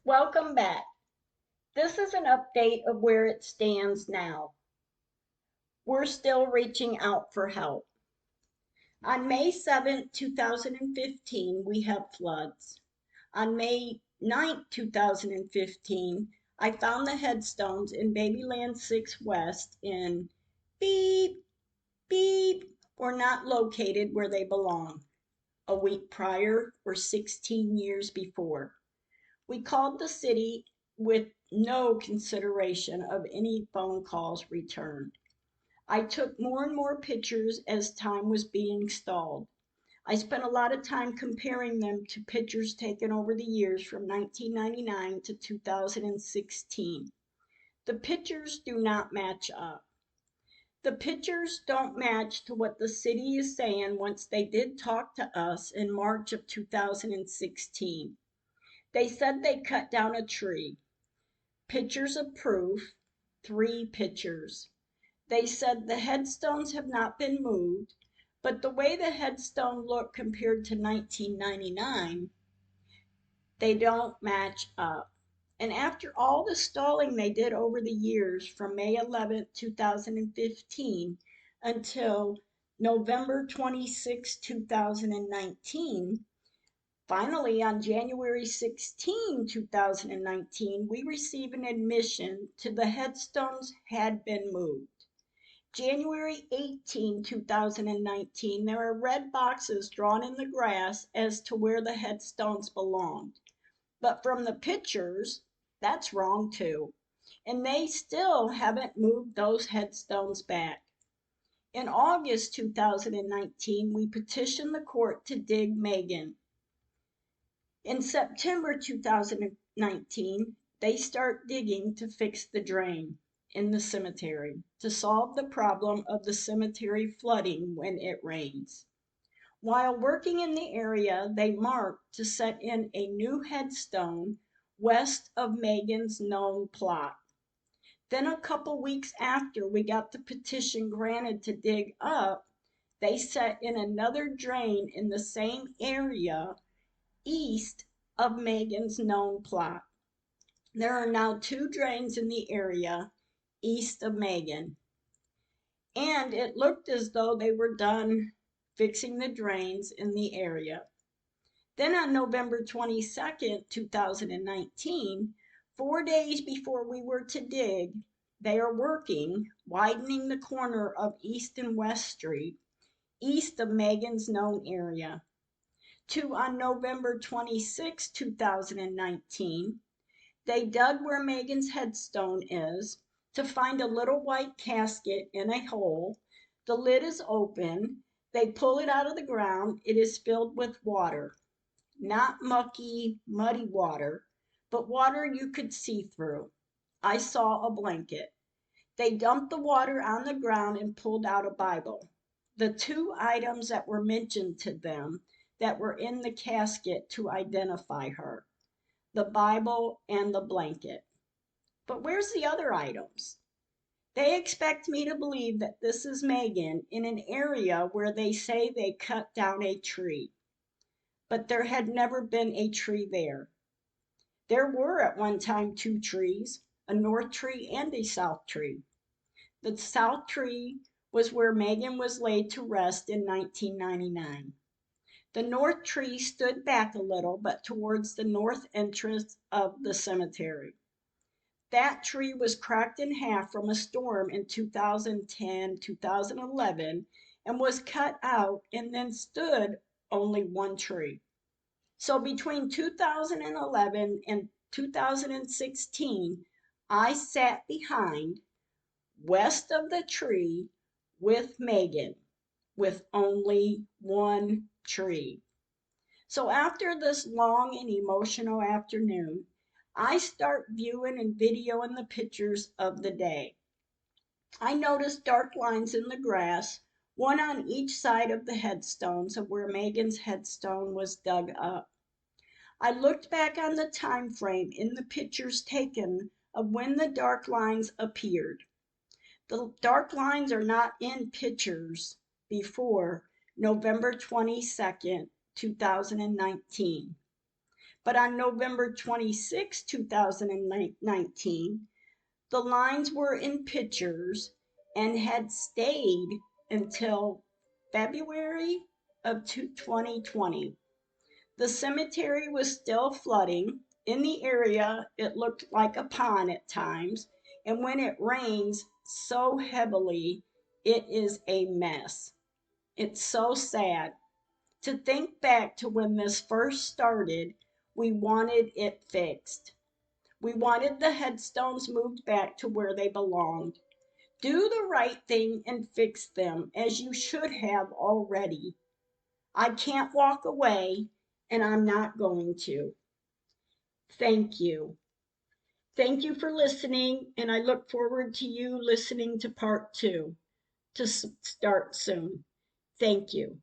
Welcome back. This is an update of where it stands now. We're still reaching out for help. On May 7th, 2015, we have floods. On May 9th, 2015, I found the headstones in Babyland 6 West in beep, beep, were not located where they belong. A week prior or 16 years before. We called the city with no consideration of any phone calls returned. I took more and more pictures as time was being stalled. I spent a lot of time comparing them to pictures taken over the years from 1999 to 2016. The pictures do not match up. The pictures don't match to what the city is saying once they did talk to us in March of 2016. They said they cut down a tree. Pictures of proof, 3 pictures. They said the headstones have not been moved, but the way the headstone looked compared to 1999, they don't match up. And after all the stalling they did over the years from May 11th, 2015 until November 26, 2019, finally, on January 16, 2019, we received an admission to the headstones had been moved. January 18, 2019, there are red boxes drawn in the grass as to where the headstones belonged. But from the pictures, that's wrong too. And they still haven't moved those headstones back. In August 2019, we petitioned the court to dig Megan. In September 2019, they start digging to fix the drain in the cemetery to solve the problem of the cemetery flooding when it rains. While working in the area, they marked to set in a new headstone west of Megan's known plot. Then a couple weeks after we got the petition granted to dig up, they set in another drain in the same area east of Megan's known plot. There are now 2 drains in the area east of Megan, and it looked as though they were done fixing the drains in the area. Then on November 22nd, 2019, 4 days before we were to dig, they are working, widening the corner of East and West Street, east of Megan's known area. On November 26, 2019, they dug where Megan's headstone is to find a little white casket in a hole. The lid is open. They pull it out of the ground. It is filled with water. Not mucky, muddy water, but water you could see through. I saw a blanket. They dumped the water on the ground and pulled out a Bible. The 2 items that were mentioned to them that were in the casket to identify her, the Bible and the blanket. But where's the other items? They expect me to believe that this is Megan in an area where they say they cut down a tree. But there had never been a tree there. There were at one time 2 trees, a north tree and a south tree. The south tree was where Megan was laid to rest in 1999. The north tree stood back a little, but towards the north entrance of the cemetery. That tree was cracked in half from a storm in 2010, 2011, and was cut out and then stood only 1 tree. So between 2011 and 2016, I sat behind, west of the tree, with Megan, with only 1 tree. So after this long and emotional afternoon, I start viewing and videoing the pictures of the day. I noticed dark lines in the grass, one on each side of the headstones of where Megan's headstone was dug up. I looked back on the time frame in the pictures taken of when the dark lines appeared. The dark lines are not in pictures before November 22nd, 2019. But on November 26, 2019, the lines were in pictures and had stayed until February of 2020. The cemetery was still flooding. In the area, it looked like a pond at times, and when it rains so heavily, it is a mess. It's so sad. To think back to when this first started, we wanted it fixed. We wanted the headstones moved back to where they belonged. Do the right thing and fix them as you should have already. I can't walk away, and I'm not going to. Thank you. Thank you for listening, and I look forward to you listening to part two to start soon. Thank you.